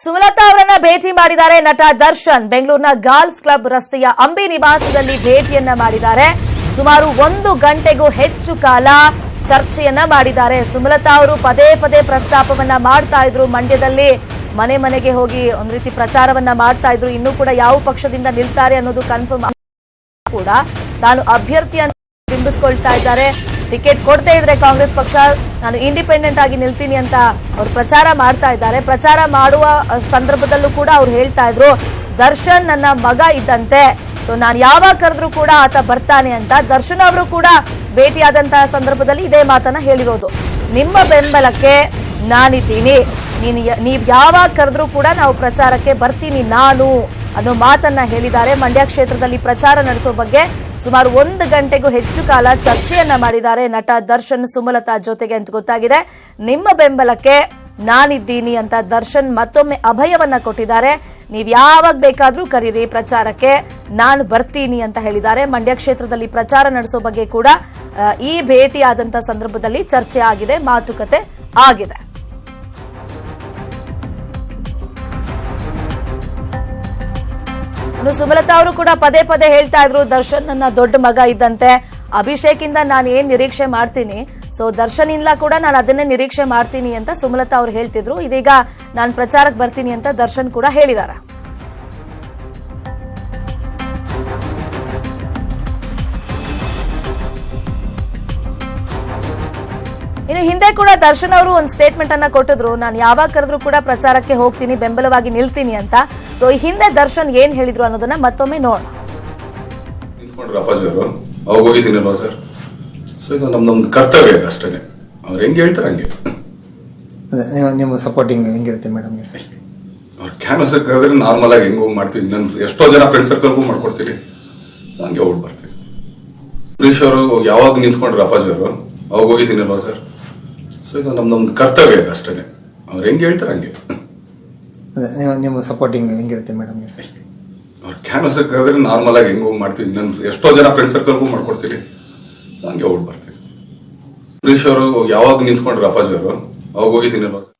ಸುಮಲತಾ ಅವರನ್ನ ಭೇಟಿ ಮಾಡಿದ್ದಾರೆ ನಟ ದರ್ಶನ್. ಬೆಂಗಳೂರಿನ ಗಾಲ್ಫ್ ಕ್ಲಬ್ ರಸ್ತೆಯ ಅಂಬಿ ನಿವಾಸದಲ್ಲಿ ಭೇಟಿಯನ್ನ ಮಾಡಿದ್ದಾರೆ. ಸುಮಾರು 1 ಗಂಟೆಗೂ ಹೆಚ್ಚು ಕಾಲ ಚರ್ಚೆಯನ್ನ ಮಾಡಿದ್ದಾರೆ. ಸುಮಲತಾ ಅವರು ಪದೇ ಪದೇ ಪ್ರಸ್ತಾಪವನ್ನ ಮಾಡ್ತಾ ಇದ್ರು. ಮಂಡ್ಯದಲ್ಲಿ ಮನೆ ಮನೆಗೆ ಹೋಗಿ ಒಂದು ರೀತಿ ಪ್ರಚಾರವನ್ನ ಮಾಡ್ತಾ ಇದ್ರು. ಇನ್ನೂ ಕೂಡ ಯಾವ ಪಕ್ಷದಿಂದ ನಿಲ್ತಾರೆ ಅನ್ನೋದು ಕನ್ಫರ್ಮ್ ಕೂಡ ತಾನು ಅಭ್ಯರ್ಥಿಯನ್ನು ಬಿಂಬಿಸಿಕೊಳ್ತಾ ಇದ್ದಾರೆ. ಟಿಕೆಟ್ ಕೊಡದೇ ಇದ್ರೆ ಕಾಂಗ್ರೆಸ್ ಪಕ್ಷ ನಾನು ಇಂಡಿಪೆಂಡೆಂಟ್ ಆಗಿ ನಿಲ್ತೀನಿ ಅಂತ ಅವರು ಪ್ರಚಾರ ಮಾಡ್ತಾ ಇದ್ದಾರೆ. ಪ್ರಚಾರ ಮಾಡುವ ಸಂದರ್ಭದಲ್ಲೂ ಕೂಡ ಅವ್ರು ಹೇಳ್ತಾ ಇದ್ರು, ದರ್ಶನ್ ನನ್ನ ಮಗ ಇದ್ದಂತೆ, ಸೊ ನಾನು ಯಾವಾಗ ಕರೆದ್ರೂ ಕೂಡ ಆತ ಬರ್ತಾನೆ ಅಂತ. ದರ್ಶನ್ ಅವರು ಕೂಡ ಭೇಟಿಯಾದಂತಹ ಸಂದರ್ಭದಲ್ಲಿ ಇದೇ ಮಾತನ್ನ ಹೇಳಿರೋದು. ನಿಮ್ಮ ಬೆಂಬಲಕ್ಕೆ ನಾನಿದ್ದೀನಿ, ನೀವ್ ಯಾವಾಗ ಕರೆದ್ರೂ ಕೂಡ ನಾವು ಪ್ರಚಾರಕ್ಕೆ ಬರ್ತೀನಿ ನಾನು ಅನ್ನೋ ಮಾತನ್ನ ಹೇಳಿದ್ದಾರೆ. ಮಂಡ್ಯ ಕ್ಷೇತ್ರದಲ್ಲಿ ಪ್ರಚಾರ ನಡೆಸೋ ಬಗ್ಗೆ ಸುಮಾರು 1 ಗಂಟೆಗೂ ಹೆಚ್ಚು ಕಾಲ ಚರ್ಚೆಯನ್ನ ಮಾಡಿದ್ದಾರೆ ನಟ ದರ್ಶನ್ ಸುಮಲತಾ ಜೊತೆಗೆ ಅಂತ ಗೊತ್ತಾಗಿದೆ. ನಿಮ್ಮ ಬೆಂಬಲಕ್ಕೆ ನಾನಿದ್ದೀನಿ ಅಂತ ದರ್ಶನ್ ಮತ್ತೊಮ್ಮೆ ಅಭಯವನ್ನ ಕೊಟ್ಟಿದ್ದಾರೆ. ನೀವ್ ಯಾವಾಗ ಬೇಕಾದ್ರೂ ಕರೀರಿ ಪ್ರಚಾರಕ್ಕೆ, ನಾನು ಬರ್ತೀನಿ ಅಂತ ಹೇಳಿದ್ದಾರೆ. ಮಂಡ್ಯ ಕ್ಷೇತ್ರದಲ್ಲಿ ಪ್ರಚಾರ ನಡೆಸೋ ಬಗ್ಗೆ ಕೂಡ ಈ ಭೇಟಿ ಆದಂತ ಸಂದರ್ಭದಲ್ಲಿ ಚರ್ಚೆ ಆಗಿದೆ, ಮಾತುಕತೆ ಆಗಿದೆ. ಸುಮಲತಾ ಅವರು ಕೂಡ ಪದೇ ಪದೇ ಹೇಳ್ತಾ ಇದ್ರು, ದರ್ಶನ್ ನನ್ನ ದೊಡ್ಡ ಮಗ ಇದ್ದಂತೆ, ಅಭಿಷೇಕ್ ಇಂದ ನಾನು ಏನ್ ನಿರೀಕ್ಷೆ ಮಾಡ್ತೀನಿ, ಸೊ ದರ್ಶನ್ ಇಂದ ಕೂಡ ನಾನು ಅದನ್ನೇ ನಿರೀಕ್ಷೆ ಮಾಡ್ತೀನಿ ಅಂತ ಸುಮಲತಾ ಅವರು ಹೇಳ್ತಿದ್ರು. ಇದೀಗ ನಾನು ಪ್ರಚಾರಕ್ಕೆ ಬರ್ತೀನಿ ಅಂತ ದರ್ಶನ್ ಕೂಡ ಹೇಳಿದ್ದಾರೆ. ಇನ್ನು ಹಿಂದೆ ಕೂಡ ದರ್ಶನ್ ಅವರು ಒಂದು ಸ್ಟೇಟ್ಮೆಂಟ್ ಅನ್ನ ಕೊಟ್ಟಿದ್ರು, ನಾನು ಯಾವಾಗ ಕರೆದ್ರೂ ಕೂಡ ಪ್ರಚಾರಕ್ಕೆ ಹೋಗ್ತೀನಿ, ಬೆಂಬಲವಾಗಿ ನಿಲ್ತೀನಿ ಅಂತ. ಸೊ ಈ ಹಿಂದೆ ದರ್ಶನ್ ಏನ್ ಹೇಳಿದ್ರು ಅನ್ನೋದನ್ನ ಮತ್ತೊಮ್ಮೆ ನೋಡೋಣ. ಅಪ್ಪಾಜಿ ಅವರು ಅವಾಗ ಹೋಗಿದ್ದೀನಲ್ವಾ ಸರ್, ಸೊ ಇದು ನಮ್ದು ಕರ್ತವ್ಯ ಇದೆ ಅಷ್ಟೇ. ಅವ್ರು ಹೆಂಗೆ ಹೇಳ್ತಾರೆ ಹಂಗೆ ನಿಮ್ಮ ಸಪೋರ್ಟಿಂಗ್ ಹೆಂಗಿರುತ್ತೆ ಮೇಡಮ್? ಅವ್ರು ಕ್ಯಾನ್ವಸ್ ಕರೆದ್ರೆ ನಾರ್ಮಲ್ ಆಗಿ ಹೆಂಗೆ ಹೋಗಿ ಮಾಡ್ತೀವಿ. ನಾನು ಎಷ್ಟೋ ಜನ ಫ್ರೆಂಡ್ ಸರ್ಕಲ್ಗೂ ಮಾಡ್ಕೊಡ್ತೀನಿ, ಹಂಗೆ ಹೋಗಿ ಬರ್ತೀನಿ. ಸುರೇಶ್ ಅವರು ಯಾವಾಗ ನಿಂತ್ಕೊಂಡ್ರು ಅಪ್ಪಾಜಿ ಅವರು ಅವಾಗ ಹೋಗಿದ್ದೀನಲ್ವಾ ಸರ್, ಸೊ ಇದು ನಮ್ದು ಕರ್ತವ್ಯ ಇದೆ ಅಷ್ಟೇ. ಅವ್ರು ಹೆಂಗೆ ಹೇಳ್ತಾರೆ ಹಂಗೆ ನಿಮ್ಮ ಸಪೋರ್ಟಿಂಗ್ ಹೆಂಗಿರುತ್ತೆ ಮೇಡಮ್? ಅವ್ರು ಕ್ಯಾನ್ವಸ್ ಕರೆದ್ರೆ ನಾರ್ಮಲ್ ಆಗಿ ಹೆಂಗೆ ಹೋಗಿ ಮಾಡ್ತೀವಿ. ನಾನು ಎಷ್ಟೋ ಜನ ಫ್ರೆಂಡ್ ಸರ್ಕಲ್ಗೂ ಮಾಡ್ಕೊಡ್ತೀನಿ, ಹಂಗೆ ಹೋಗಿ ಬರ್ತೀನಿ. ಸುರೇಶ್ ಅವರು ಯಾವಾಗ ನಿಂತ್ಕೊಂಡ್ರು ಅಪ್ಪಾಜಿ ಅವರು ಅವಾಗ ಹೋಗಿದ್ದೀನಲ್ವಾ ಸರ್.